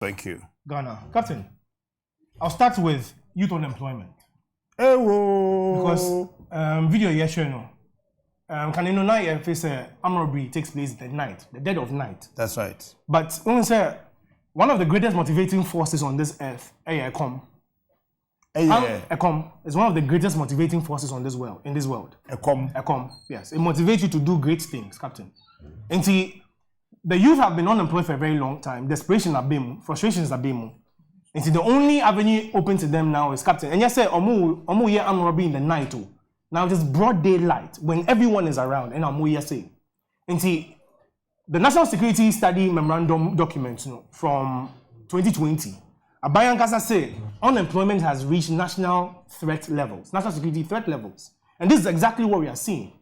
Thank you. Ghana. Captain, I'll start with youth unemployment. Hey, whoa. Because video yes, you know. Can you know now if robbery takes place at night, the dead of night. That's right. But when we say one of the greatest motivating forces on this earth, Ekom is one of the greatest motivating forces on this world, in this world. Ekom, yes. It motivates you to do great things, Captain. And see, the youth have been unemployed for a very long time. Desperation are being, frustrations are being. And see, the only avenue open to them now is, Captain. And yes, say, Omu ye robbery in the night too. Now it is broad daylight when everyone is around, and Omu ye say. And see, the National Security Study Memorandum document, from 2020, Abayan Kasa say unemployment has reached national threat levels, national security threat levels. And this is exactly what we are seeing.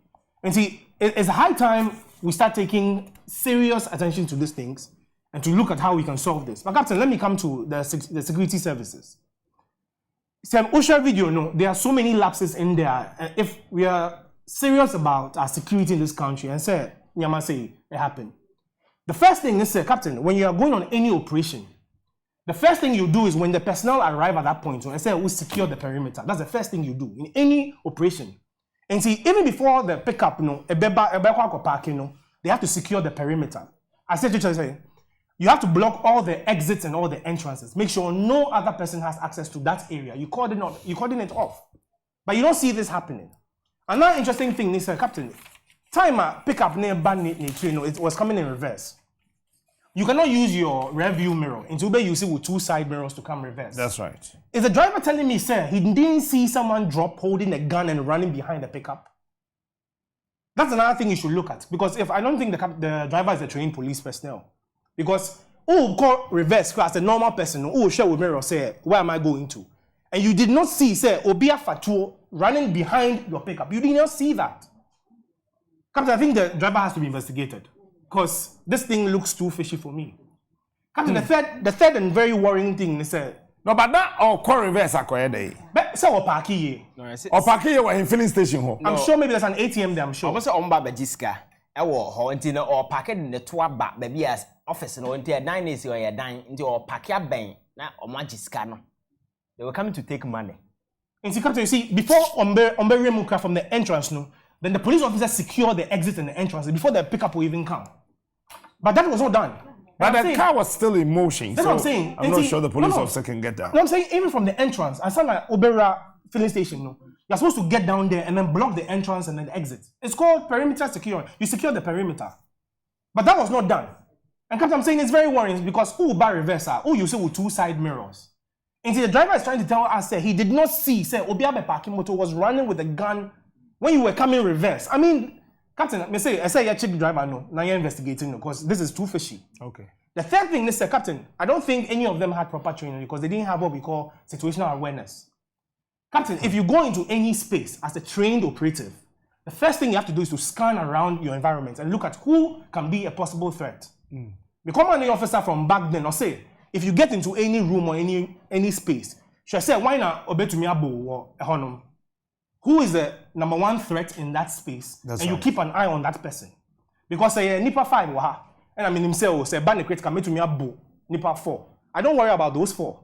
And see, it's high time we start taking serious attention to these things and to look at how we can solve this. But Captain, let me come to the security services. Some OSHA video, there are so many lapses in there. If we are serious about our security in this country, and say, Nyama say it happened. The first thing is, Captain, when you are going on any operation, the first thing you do is when the personnel arrive at that point, and say, we secure the perimeter. That's the first thing you do in any operation. And see, even before the pickup, they have to secure the perimeter. I said to you, you have to block all the exits and all the entrances. Make sure no other person has access to that area. You coordinate off. But you don't see this happening. Another interesting thing is, Captain, time pickup near it was coming in reverse. You cannot use your rear view mirror. In Tube, you see with two side mirrors to come reverse. That's right. Is the driver telling me, sir, he didn't see someone drop holding a gun and running behind the pickup? That's another thing you should look at. Because if I don't think the driver is a trained police personnel. Because, call reverse class, a normal person, share with mirror, say, where am I going to? And you did not see, say, Obia Fatuo running behind your pickup. You did not see that. Captain, I think the driver has to be investigated. Because this thing looks too fishy for me. Captain, the third and very worrying thing is no, but that or call reverse day. But so Maakye. Or Maakye were in filling station. I'm sure maybe there's an ATM there, I'm sure. I was on Babajiska. I will haunting or packet in the tour back baby as office and until 9 days or dine into or packet bank now or Majiska. They were coming to take money. And see, Captain, you see, before Ombe Remuka from the entrance, then the police officers secure the exit and the entrance before the pickup will even come. But that was not done. But the car was still in motion. That's what I'm saying. I'm not sure the police officer can get down. No, I'm saying even from the entrance, I sound like Obera filling station, you're supposed to get down there and then block the entrance and then the exit. It's called perimeter security. You secure the perimeter. But that was not done. And Captain, I'm saying it's very worrying because bar reverser, you see with two side mirrors. And see, the driver is trying to tell us that he did not see, Obiabe parking motor was running with a gun when you were coming reverse. I mean, Captain, I say you're check driver, now you're investigating, because this is too fishy. Okay. The third thing is, Captain, I don't think any of them had proper training because they didn't have what we call situational awareness. Captain, if you go into any space as a trained operative, the first thing you have to do is to scan around your environment and look at who can be a possible threat. Become an officer from back then, or say, if you get into any room or any space, should I say, why not obey to me or a honum? Who is the number one threat in that space? That's and right. You keep an eye on that person. Because Nipa 5 waha, and I mean himself say ban crate come to me abo Nipa 4. I don't worry about those 4.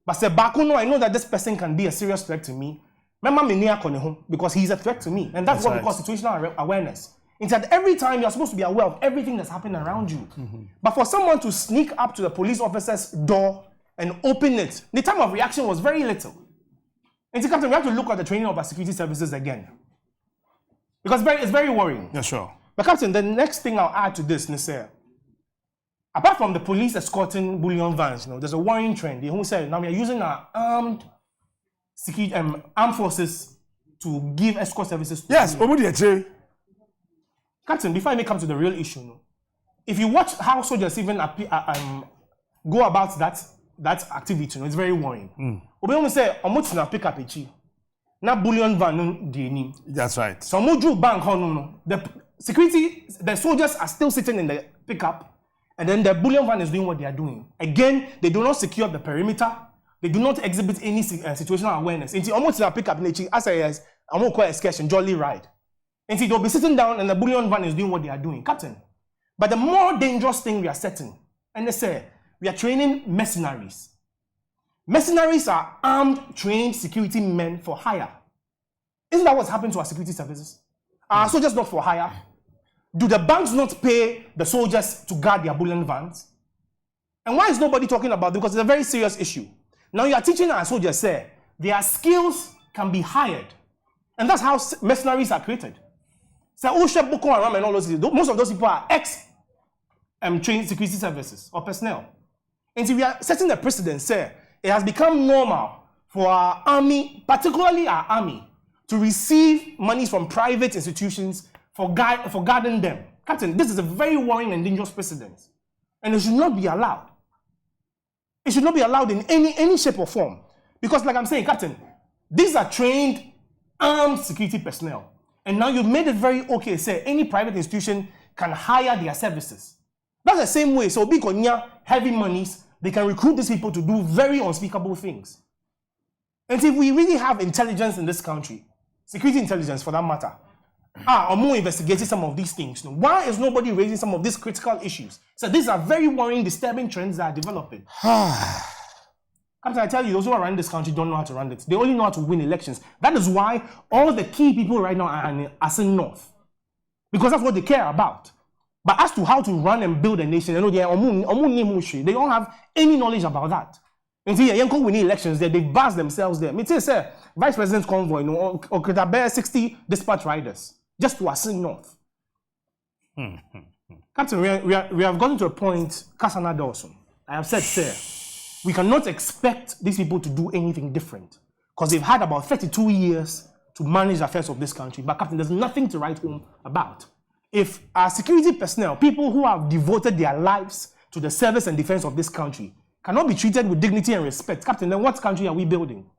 But say Bakuno, I know that this person can be a serious threat to me. Remember me near home because he's a threat to me. And that's what we call situational awareness. Instead, every time you're supposed to be aware of everything that's happening around you. But for someone to sneak up to the police officer's door and open it, the time of reaction was very little. And Captain, we have to look at the training of our security services again. Because it's very worrying. Yeah, sure. But Captain, the next thing I'll add to this is, apart from the police escorting bullion vans, there's a worrying trend. Who said now we are using our armed forces to give escort services. Yes, Captain, before I may come to the real issue, if you watch how soldiers even go about that activity, it's very worrying. Obi say, "Omutina pick up a na bullion van no." That's right. So Moju bank the soldiers are still sitting in the pickup, and then the bullion van is doing what they are doing. Again, they do not secure the perimeter. They do not exhibit any situational awareness. Until Omutina pick up as a more excursion, jolly ride. Until they'll be sitting down, and the bullion van is doing what they are doing, Captain. But the more dangerous thing we are setting, and they say, we are training mercenaries. Mercenaries are armed, trained security men for hire. Isn't that what's happened to our security services? Are soldiers not for hire? Do the banks not pay the soldiers to guard their bullion vans? And why is nobody talking about it? Because it's a very serious issue. Now you are teaching our soldiers, say, their skills can be hired. And that's how mercenaries are created. So Boko Haram and all those, most of those people are ex-trained security services or personnel. And so we are setting the precedent, say, it has become normal for our army, particularly our army, to receive monies from private institutions for guarding them. Captain, this is a very worrying and dangerous precedent. And it should not be allowed. It should not be allowed in any shape or form. Because like I'm saying, Captain, these are trained, armed security personnel. And now you've made it very okay, say, any private institution can hire their services. That's the same way. So because heavy monies, they can recruit these people to do very unspeakable things. And if we really have intelligence in this country, security intelligence for that matter, or more investigating some of these things, why is nobody raising some of these critical issues? So these are very worrying, disturbing trends that are developing. Captain, I tell you, those who are running this country don't know how to run it. They only know how to win elections. That is why all the key people right now are in Asin North. Because that's what they care about. But as to how to run and build a nation, they don't have any knowledge about that. And see, when we need elections there, they buzz themselves there. Me tell you, sir, Vice President's convoy, or could have bear 60 dispatch riders just to Asin North. Captain, we have gotten to a point, Kasana Dawson. I have said, sir, we cannot expect these people to do anything different because they've had about 32 years to manage the affairs of this country. But Captain, there's nothing to write home about. If our security personnel, people who have devoted their lives to the service and defense of this country, cannot be treated with dignity and respect, Captain, then what country are we building?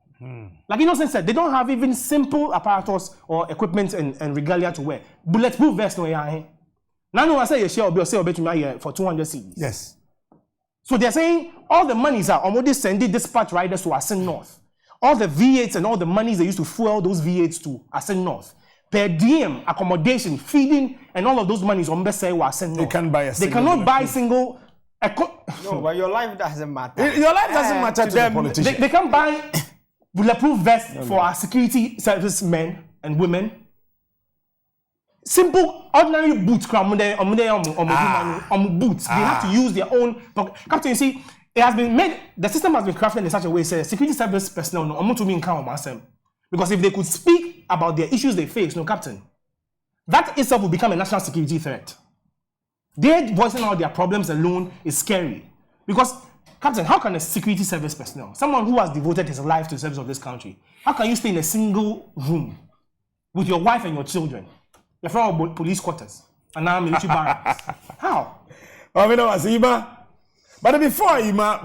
Like Innocent said, they don't have even simple apparatus or equipment and regalia to wear. Bulletproof vest no ya. Now I say you share or say for 200 cedis. Yes. So they're saying all the monies are already sending dispatch riders to Asin North. All the V8s and all the monies they used to fuel those V8s to Asin North. Per diem, accommodation, feeding, and all of those monies on Asin North. They can't buy a single. They cannot buy single. No, but your life doesn't matter. Your life doesn't matter to the politician. They can't buy bulletproof vests for our security service men and women. Simple, ordinary boots, boots. They have to use their own pocket. Captain, you see, it has been made, the system has been crafted in such a way, say, security service personnel, because if they could speak about their issues they face, Captain, that itself will become a national security threat. Their voicing out their problems alone is scary. Because, Captain, how can a security service personnel, someone who has devoted his life to the service of this country, how can you stay in a single room with your wife and your children? You're from police quarters and now military barracks. How? But before Ima,